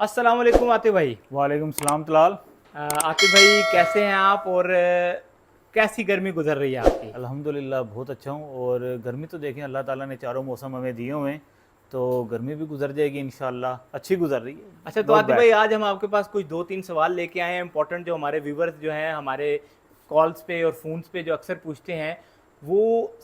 अस्सलाम वालेकुम आतिफ भाई। वालेकुम सलाम तलाल। आतिफ भाई कैसे हैं आप और कैसी गर्मी गुजर रही है आपकी? अल्हम्दुलिल्लाह बहुत अच्छा हूँ। और गर्मी तो देखें अल्लाह ताला ने चारों मौसम हमें दिए हुए हैं, तो गर्मी भी गुजर जाएगी इंशाल्लाह, अच्छी गुजर रही है, अच्छा, तो नॉट आतिफ भाई बैड। आज हम आपके पास कुछ दो तीन सवाल लेके आए हैं इंपॉर्टेंट, जो हमारे व्यूवर्स जो हैं हमारे कॉल्स पे और फ़ोन्स पे जो अक्सर पूछते हैं। वो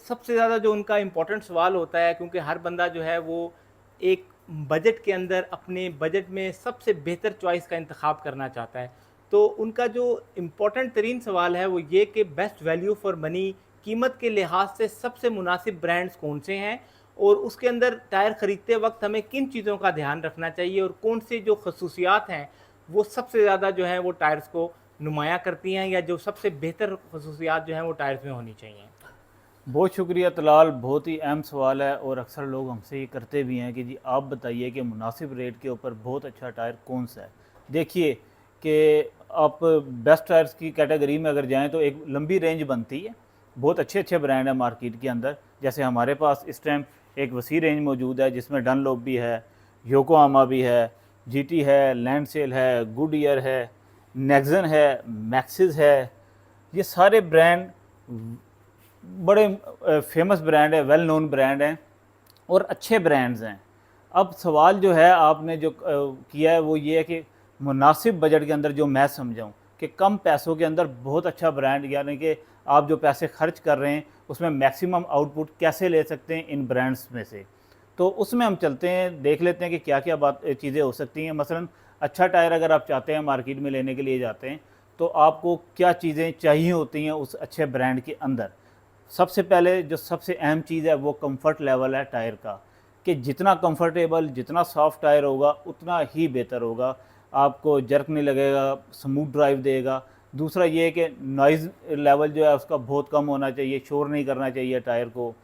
सबसे ज़्यादा जो उनका इंपॉर्टेंट सवाल होता है, क्योंकि हर बंदा जो है वो एक बजट के अंदर अपने बजट में सबसे बेहतर चॉइस का इंतखाब करना चाहता है। तो उनका जो इम्पोर्टेंट तरीन सवाल है वो ये कि बेस्ट वैल्यू फॉर मनी, कीमत के लिहाज से सबसे मुनासिब ब्रांड्स कौन से हैं, और उसके अंदर टायर ख़रीदते वक्त हमें किन चीज़ों का ध्यान रखना चाहिए, और कौन से जो खसूसियात हैं वो सबसे ज़्यादा जो हैं वो टायर्स को नुमाया करती हैं, या जो सबसे बेहतर खसूसियात जो हैं वो टायर्स में होनी चाहिए। बहुत शुक्रिया तलाल, बहुत ही अहम सवाल है और अक्सर लोग हमसे ये करते भी हैं कि जी आप बताइए कि मुनासिब रेट के ऊपर बहुत अच्छा टायर कौन सा है। देखिए कि आप बेस्ट टायर्स की कैटेगरी में अगर जाएं तो एक लंबी रेंज बनती है, बहुत अच्छे अच्छे ब्रांड हैं मार्केट के अंदर। जैसे हमारे पास इस टाइम एक वसी रेंज मौजूद है जिसमें डनलोप भी है, योकोहामा भी है, जीटी है, लैंडसेल है, गुडईयर है, नेक्सन है, मैक्सिस है। ये सारे ब्रांड बड़े फेमस ब्रांड है, वेल नोन ब्रांड हैं और अच्छे ब्रांड्स हैं। अब सवाल जो है आपने जो किया है वो ये है कि मुनासिब बजट के अंदर जो मैं समझाऊँ कि कम पैसों के अंदर बहुत अच्छा ब्रांड, यानी कि आप जो पैसे खर्च कर रहे हैं उसमें मैक्सिमम आउटपुट कैसे ले सकते हैं इन ब्रांड्स में से। तो उसमें हम चलते हैं, देख लेते हैं कि क्या क्या बात चीज़ें हो सकती हैं। मसलन अच्छा टायर अगर आप चाहते हैं मार्केट में लेने के लिए जाते हैं तो आपको क्या चीज़ें चाहिए होती हैं उस अच्छे ब्रांड के अंदर। सबसे पहले जो सबसे अहम चीज़ है वो कंफर्ट लेवल है टायर का, कि जितना कंफर्टेबल, जितना सॉफ्ट टायर होगा उतना ही बेहतर होगा, आपको जर्क नहीं लगेगा, स्मूथ ड्राइव देगा। दूसरा ये है कि नॉइज़ लेवल जो है उसका बहुत कम होना चाहिए, शोर नहीं करना चाहिए टायर को,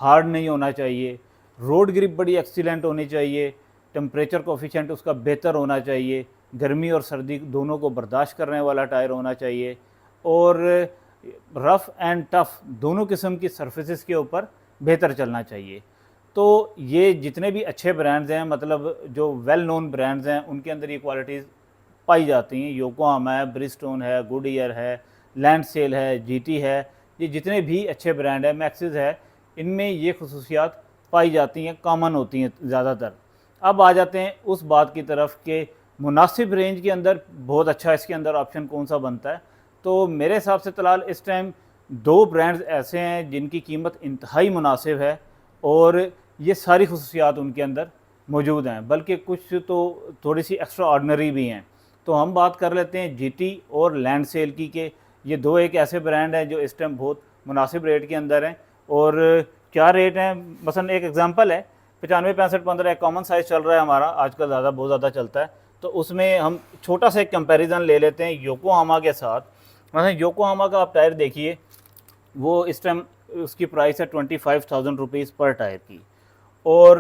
हार्ड नहीं होना चाहिए, रोड ग्रिप बड़ी एक्सीलेंट होनी चाहिए, टेम्परेचर कोफिशिएंट उसका बेहतर होना चाहिए, गर्मी और सर्दी दोनों को बर्दाश्त करने वाला टायर होना चाहिए, और रफ़ एंड टफ़ दोनों किस्म की सरफेसेस के ऊपर बेहतर चलना चाहिए। तो ये जितने भी अच्छे ब्रांड्स हैं, मतलब जो वेल नोन ब्रांड्स हैं, उनके अंदर ये क्वालिटीज़ पाई जाती हैं। योकोहामा है, ब्रिजस्टोन है, गुडईयर है, लैंडसेल है, जीटी है, ये जितने भी अच्छे ब्रांड हैं, मैक्सिस है, इनमें ये खसूसियात पाई जाती हैं, कॉमन होती हैं ज़्यादातर। अब आ जाते हैं उस बात की तरफ कि मुनासिब रेंज के अंदर बहुत अच्छा इसके अंदर ऑप्शन कौन सा बनता है। तो मेरे हिसाब से तलाल इस टाइम दो ब्रांड्स ऐसे हैं जिनकी कीमत इंतहाई मुनासिब है और ये सारी खसूसियात उनके अंदर मौजूद हैं, बल्कि कुछ तो थोड़ी सी एक्स्ट्रा ऑर्डनरी भी हैं। तो हम बात कर लेते हैं जीटी और लैंडसेल की, कि ये दो एक ऐसे ब्रांड हैं जो इस टाइम बहुत मुनासिब रेट के अंदर हैं। और क्या रेट हैं, मसलन एक एग्जांपल है, 95 65 15 एक कॉमन साइज़ चल रहा है हमारा आजकल, ज़्यादा बहुत ज़्यादा चलता है। तो उसमें हम छोटा सा एक कंपैरिजन ले लेते हैं योकोहामा के साथ। मतलब योकोहामा का आप टायर देखिए, वो इस टाइम उसकी प्राइस है 25,000 रुपीज़ पर टायर की। और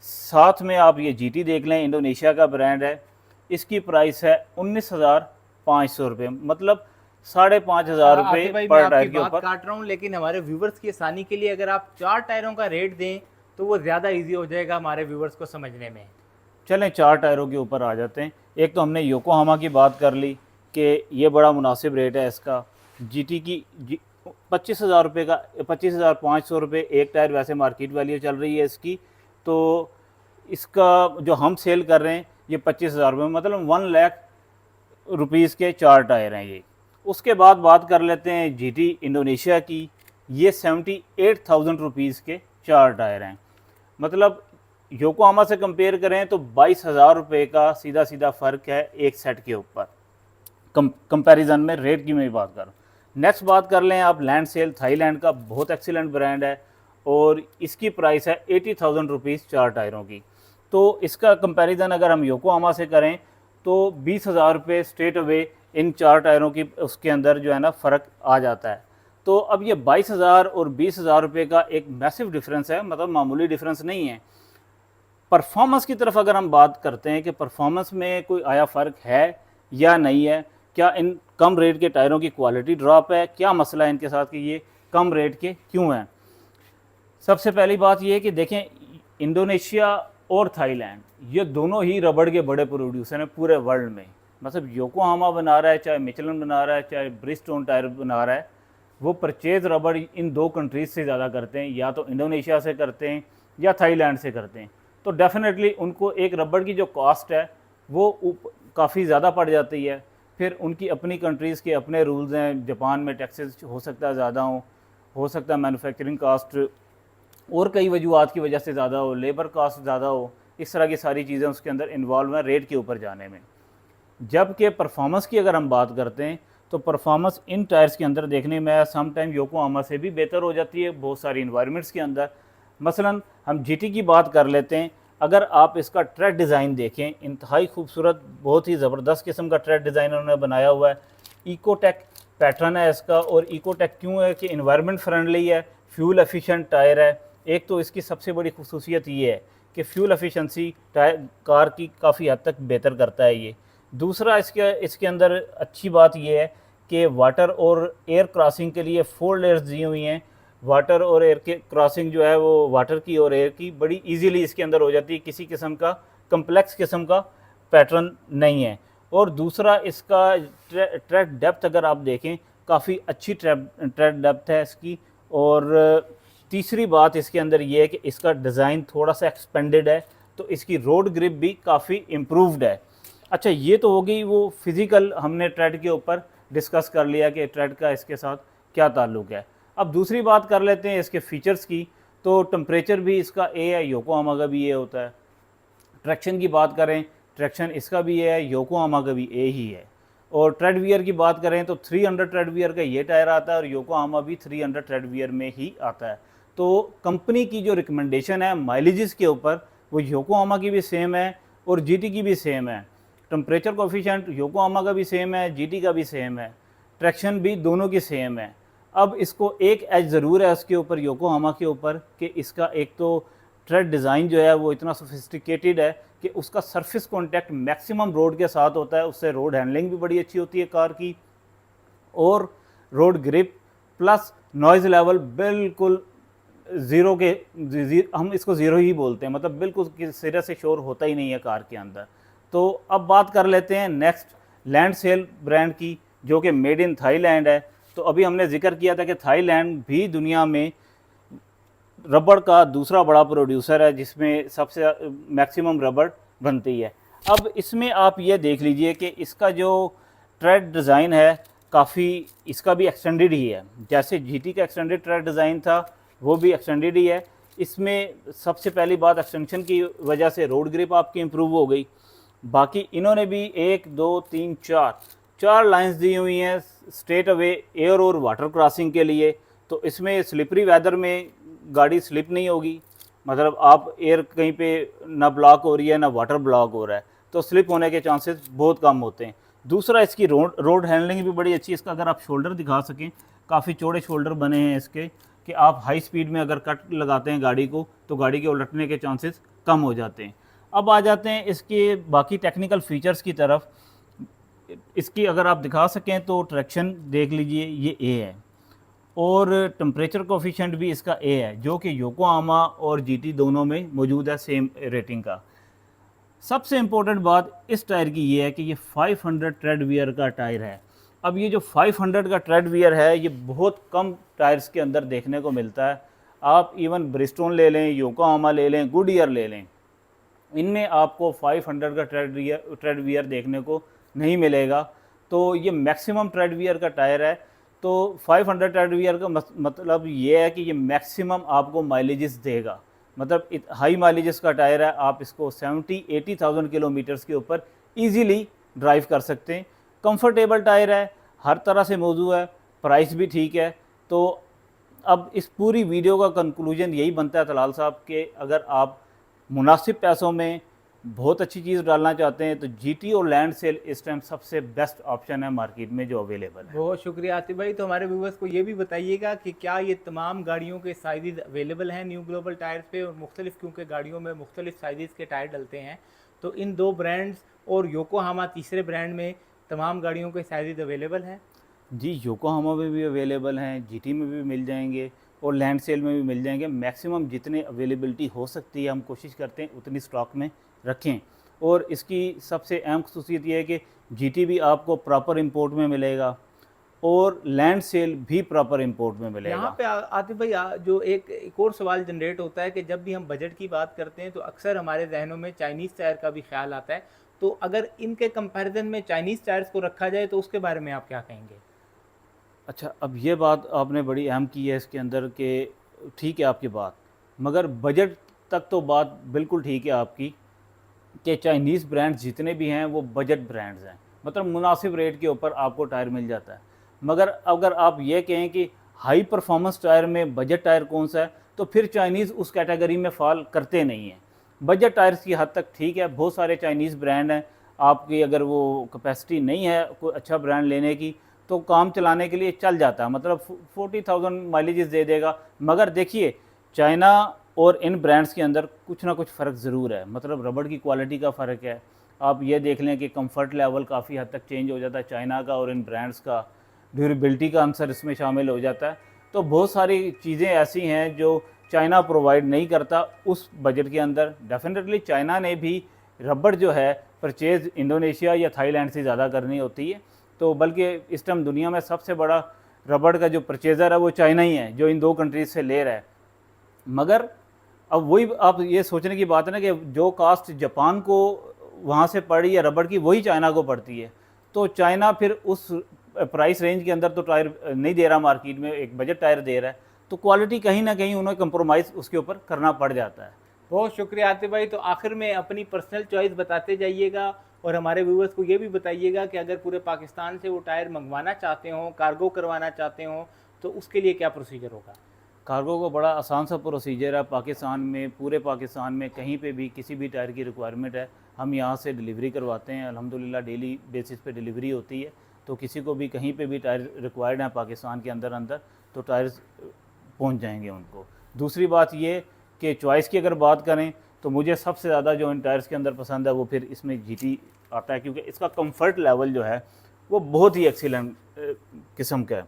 साथ में आप ये जीटी देख लें, इंडोनेशिया का ब्रांड है, इसकी प्राइस है 19,500 रुपये, मतलब 5,500 रुपये आतिफ भाई, मैं पर आपकी टायर के बात ऊपर। काट रहा हूँ, लेकिन हमारे व्यूवर्स की आसानी के लिए अगर आप चार टायरों का रेट दें तो वो ज़्यादा इजी हो जाएगा हमारे व्यूवर्स को समझने में। चलें चार टायरों के ऊपर आ जाते हैं। एक तो हमने योकोहामा की बात कर ली कि ये बड़ा मुनासिब रेट है इसका। जीटी की 25,000 रुपये का, 25,500 रुपये एक टायर वैसे मार्केट वैल्यू चल रही है इसकी। तो इसका जो हम सेल कर रहे हैं ये 25,000 रुपये, मतलब 1 लाख रुपीज़ के चार टायर हैं ये। उसके बाद बात कर लेते हैं जीटी इंडोनेशिया की, ये 78,000 रुपीज़ के चार टायर हैं। मतलब योकोहामा से कंपेयर करें तो 22,000 रुपये का सीधा सीधा फ़र्क है एक सेट के ऊपर, कंपैरिजन में रेट की मैं बात कर रहा हूँ। नेक्स्ट बात कर लें आप लैंडसेल, थाईलैंड का बहुत एक्सीलेंट ब्रांड है और इसकी प्राइस है 80,000 रुपीज़ चार टायरों की। तो इसका कंपैरिजन अगर हम योकोहामा से करें तो 20,000 रुपये स्ट्रेट अवे इन चार टायरों की उसके अंदर जो है ना फ़र्क आ जाता है। तो अब ये 22,000 और 20,000 रुपये का एक मैसिव डिफरेंस है, मतलब मामूली डिफरेंस नहीं है। परफॉर्मेंस की तरफ अगर हम बात करते हैं कि परफॉर्मेंस में कोई आया फ़र्क है या नहीं है, क्या इन कम रेट के टायरों की क्वालिटी ड्रॉप है, क्या मसला है इनके साथ कि ये कम रेट के क्यों हैं। सबसे पहली बात ये है कि देखें, इंडोनेशिया और थाईलैंड ये दोनों ही रबड़ के बड़े प्रोड्यूसर हैं पूरे वर्ल्ड में। मतलब योकोहामा बना रहा है, चाहे मिचेलिन बना रहा है, चाहे ब्रिजस्टोन टायर बना रहा है, वो परचेज रबड़ इन दो कंट्रीज से ज़्यादा करते हैं, या तो इंडोनेशिया से करते हैं या थाईलैंड से करते हैं। तो डेफिनेटली उनको एक रबड़ की जो कॉस्ट है वो काफ़ी ज़्यादा पड़ जाती है। फिर उनकी अपनी कंट्रीज़ के अपने रूल्स हैं, जापान में टैक्सेस हो सकता है ज़्यादा हो सकता है मैन्युफैक्चरिंग कास्ट और कई वजूहत की वजह से ज़्यादा हो, लेबर कास्ट ज़्यादा हो, इस तरह की सारी चीज़ें उसके अंदर इन्वॉल्व हैं रेट के ऊपर जाने में। जबकि परफॉर्मेंस की अगर हम बात करते हैं तो परफॉर्मेंस इन टायर्स के अंदर देखने में सम टाइम योकोहामा से भी बेहतर हो जाती है बहुत सारी इन्वायरमेंट्स के अंदर। मसलन हम जीटी की बात कर लेते हैं। अगर आप इसका ट्रेड डिज़ाइन देखें, इंतहाई खूबसूरत, बहुत ही ज़बरदस्त किस्म का ट्रेड डिज़ाइन उन्होंने बनाया हुआ है। इकोटेक पैटर्न है इसका, और इकोटेक क्यों है कि इन्वायरमेंट फ्रेंडली है, फ्यूल एफिशिएंट टायर है। एक तो इसकी सबसे बड़ी खसूसियत ये है कि फ्यूल एफिशिएंसी टायर कार की काफ़ी हद तक बेहतर करता है ये। दूसरा इसके अंदर अच्छी बात यह है कि वाटर और एयर क्रॉसिंग के लिए 4 लेयर्स दी हुई हैं। वाटर और एयर के क्रॉसिंग जो है वो वाटर की और एयर की बड़ी इजीली इसके अंदर हो जाती है, किसी किस्म का कम्प्लेक्स किस्म का पैटर्न नहीं है। और दूसरा इसका ट्रेड डेप्थ अगर आप देखें, काफ़ी अच्छी ट्रेड डेप्थ है इसकी। और तीसरी बात इसके अंदर ये है कि इसका डिज़ाइन थोड़ा सा एक्सपेंडेड है, तो इसकी रोड ग्रिप भी काफ़ी इम्प्रूव्ड है। अच्छा, ये तो हो गई वो फिज़िकल, हमने ट्रेड के ऊपर डिस्कस कर लिया कि ट्रेड का इसके साथ क्या ताल्लुक़ है। अब दूसरी बात कर लेते हैं इसके फ़ीचर्स की। तो टेम्परेचर भी इसका ए है, योकोहामा का भी ए होता है। ट्रैक्शन की बात करें, ट्रैक्शन इसका भी ए है, योकोहामा का भी ए ही है। और ट्रेड वियर की बात करें तो 300 ट्रेड वियर का ये टायर आता है, और योकोहामा भी 300 ट्रेड वियर में ही आता है। तो कंपनी की जो रिकमेंडेशन है माइलेजेस के ऊपर, वो योकोहामा की भी सेम है और जीटी की भी सेम है। टेम्परेचर कोफिशिएंट योकोहामा का भी सेम है, जीटी का भी सेम है, ट्रैक्शन भी दोनों की सेम है। अब इसको एक एज ज़रूर है उसके ऊपर, योकोहामा के ऊपर, कि इसका एक तो ट्रेड डिज़ाइन जो है वो इतना सोफिस्टिकेटेड है कि उसका सरफेस कॉन्टैक्ट मैक्सिमम रोड के साथ होता है, उससे रोड हैंडलिंग भी बड़ी अच्छी होती है कार की, और road grip plus noise level बिल्कुल ज़ीरो के हम इसको ज़ीरो ही बोलते हैं, मतलब बिल्कुल सिरे से शोर होता ही नहीं है कार के अंदर। तो अब बात कर लेते हैं नेक्स्ट लैंडसेल ब्रांड की, जो कि मेड इन थाईलैंड है। तो अभी हमने जिक्र किया था कि थाईलैंड भी दुनिया में रबड़ का दूसरा बड़ा प्रोड्यूसर है, जिसमें सबसे मैक्सिमम रबड़ बनती है। अब इसमें आप ये देख लीजिए कि इसका जो ट्रेड डिज़ाइन है काफ़ी, इसका भी एक्सटेंडेड ही है। जैसे जीटी का एक्सटेंडेड ट्रेड डिज़ाइन था, वो भी एक्सटेंडेड ही है। इसमें सबसे पहली बात, एक्सटेंशन की वजह से रोड ग्रिप आपकी इम्प्रूव हो गई। बाकी इन्होंने भी 1 2 3 4 लाइंस दी हुई हैं स्ट्रेट अवे एयर और वाटर क्रॉसिंग के लिए। तो इसमें स्लिपरी वेदर में गाड़ी स्लिप नहीं होगी, मतलब आप एयर कहीं पे ना ब्लॉक हो रही है ना वाटर ब्लॉक हो रहा है, तो स्लिप होने के चांसेस बहुत कम होते हैं। दूसरा, इसकी रोड हैंडलिंग भी बड़ी अच्छी है। इसका अगर आप शोल्डर दिखा सकें, काफ़ी चौड़े शोल्डर बने हैं इसके, कि आप हाई स्पीड में अगर कट लगाते हैं गाड़ी को, तो गाड़ी के उलटने के चांसेस कम हो जाते हैं। अब आ जाते हैं इसके बाकी टेक्निकल फीचर्स की तरफ। इसकी अगर आप दिखा सकें तो ट्रैक्शन देख लीजिए, ये ए है, और टेम्परेचर कोफिशिएंट भी इसका ए है, जो कि योकोहामा और जीटी दोनों में मौजूद है सेम रेटिंग का। सबसे इम्पोर्टेंट बात इस टायर की ये है कि ये 500 ट्रेड वियर का टायर है। अब ये जो 500 का ट्रेड वियर है, ये बहुत कम टायर्स के अंदर देखने को मिलता है। आप इवन ब्रिजस्टोन ले लें, योकोहामा ले लें, गुडईयर ले लें, इनमें आपको 500 का ट्रेड वियर देखने को नहीं मिलेगा। तो ये मैक्सिमम ट्रेड वियर का टायर है। तो 500 ट्रेड वियर का मतलब ये है कि ये मैक्सिमम आपको माइलेजेस देगा, मतलब हाई माइलेजेस का टायर है। आप इसको 70-80,000 किलोमीटर्स के ऊपर इजीली ड्राइव कर सकते हैं। कंफर्टेबल टायर है, हर तरह से मौजूद है, प्राइस भी ठीक है। तो अब इस पूरी वीडियो का कंक्लूजन यही बनता है तलाल साहब के, अगर आप मुनासिब पैसों में बहुत अच्छी चीज़ डालना चाहते हैं तो जीटी और लैंडसेल इस टाइम सबसे बेस्ट ऑप्शन है मार्केट में जो अवेलेबल है। बहुत शुक्रिया आतिफ भाई। तो हमारे व्यूवर्स को ये भी बताइएगा कि क्या ये तमाम गाड़ियों के साइज़ अवेलेबल हैं न्यू ग्लोबल टायर्स पे, और मुख्तलिफ, क्योंकि गाड़ियों में मुख्तलिफ साइज़ के टायर डलते हैं, तो इन 2 ब्रांड्स और योकोहामा तीसरे ब्रांड में तमाम गाड़ियों के साइज़ अवेलेबल हैं? जी, योकोहामा में भी अवेलेबल हैं, जीटी में भी मिल जाएंगे और लैंडसेल में भी मिल जाएंगे। मैक्सिमम जितने अवेलेबिलिटी हो सकती है हम कोशिश करते हैं उतनी स्टॉक में रखें। और इसकी सबसे अहम खसूसियत ये है कि जीटी भी आपको प्रॉपर इंपोर्ट में मिलेगा और लैंड सेल भी प्रॉपर इंपोर्ट में यहाँ मिलेगा। पे आतिफ भाई जो एक और सवाल जनरेट होता है कि जब भी हम बजट की बात करते हैं तो अक्सर हमारे जहनों में चाइनीज़ टायर का भी ख्याल आता है, तो अगर इनके कंपैरिजन में चाइनीज़ टायर्स को रखा जाए तो उसके बारे में आप क्या कहेंगे? अच्छा, अब ये बात आपने बड़ी अहम की है इसके अंदर कि ठीक है आपकी बात, मगर बजट तक तो बात बिल्कुल ठीक है आपकी कि चाइनीज़ ब्रांड्स जितने भी हैं वो बजट ब्रांड्स हैं, मतलब मुनासिब रेट के ऊपर आपको टायर मिल जाता है। मगर अगर आप ये कहें कि हाई परफॉर्मेंस टायर में बजट टायर कौन सा है, तो फिर चाइनीज़ उस कैटेगरी में फ़ॉल करते नहीं हैं। बजट टायर्स की हद तक ठीक है, बहुत सारे चाइनीज़ ब्रांड हैं, आपकी अगर वो कैपेसिटी नहीं है कोई अच्छा ब्रांड लेने की तो काम चलाने के लिए चल जाता है, मतलब 40,000 माइलेज दे देगा। मगर देखिए, चाइना और इन ब्रांड्स के अंदर कुछ ना कुछ फ़र्क ज़रूर है, मतलब रबड़ की क्वालिटी का फ़र्क है। आप ये देख लें कि कंफर्ट लेवल काफ़ी हद तक चेंज हो जाता है चाइना का और इन ब्रांड्स का, ड्यूरेबिलिटी का आंसर इसमें शामिल हो जाता है। तो बहुत सारी चीज़ें ऐसी हैं जो चाइना प्रोवाइड नहीं करता उस बजट के अंदर। डेफिनेटली चाइना ने भी रबड़ जो है परचेज़ इंडोनेशिया या थाईलैंड से ज़्यादा करनी होती है, तो बल्कि इस टाइम दुनिया में सबसे बड़ा रबड़ का जो परचेज़र है वो चाइना ही है, जो इन दो कंट्रीज़ से ले रहा है। मगर अब वही आप ये सोचने की बात है ना कि जो कास्ट जापान को वहाँ से पड़ रही है रबड़ की, वही चाइना को पड़ती है। तो चाइना फिर उस प्राइस रेंज के अंदर तो टायर नहीं दे रहा मार्केट में, एक बजट टायर दे रहा है, तो क्वालिटी कहीं ना कहीं उन्हें कंप्रोमाइज़ उसके ऊपर करना पड़ जाता है। बहुत शुक्रिया आतिफ भाई। तो आखिर में अपनी पर्सनल चॉइस बताते जाइएगा और हमारे व्यूवर्स को ये भी बताइएगा कि अगर पूरे पाकिस्तान से वो टायर मंगवाना चाहते हों, कार्गो करवाना चाहते हों, तो उसके लिए क्या प्रोसीजर होगा? कार्गो को बड़ा आसान सा प्रोसीजर है। पाकिस्तान में, पूरे पाकिस्तान में कहीं पे भी किसी भी टायर की रिक्वायरमेंट है, हम यहाँ से डिलीवरी करवाते हैं। अल्हम्दुलिल्लाह डेली बेसिस पे डिलीवरी होती है, तो किसी को भी कहीं पे भी टायर रिक्वायर्ड है पाकिस्तान के अंदर अंदर तो टायर्स पहुँच जाएंगे उनको। दूसरी बात ये कि चॉइस की अगर बात करें तो मुझे सबसे ज़्यादा जो इन टायर्स के अंदर पसंद है वो फिर इसमें जीटी आता है, क्योंकि इसका कंफर्ट लेवल जो है वो बहुत ही एक्सीलेंट किस्म का है।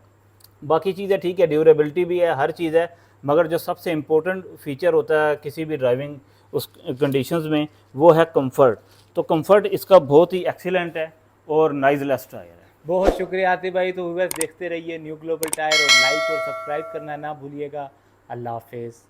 बाकी चीज़ें ठीक है, ड्यूरेबिलिटी भी है, हर चीज़ है, मगर जो सबसे इम्पोर्टेंट फ़ीचर होता है किसी भी ड्राइविंग उस कंडीशंस में वो है कंफर्ट। तो कंफर्ट इसका बहुत ही एक्सीलेंट है और नाइजलेस टायर है। बहुत शुक्रिया आतिफ भाई। तो व्यूवर्स देखते रहिए न्यू ग्लोबल टायर और लाइक और सब्सक्राइब करना ना भूलिएगा। अल्लाह हाफिज़।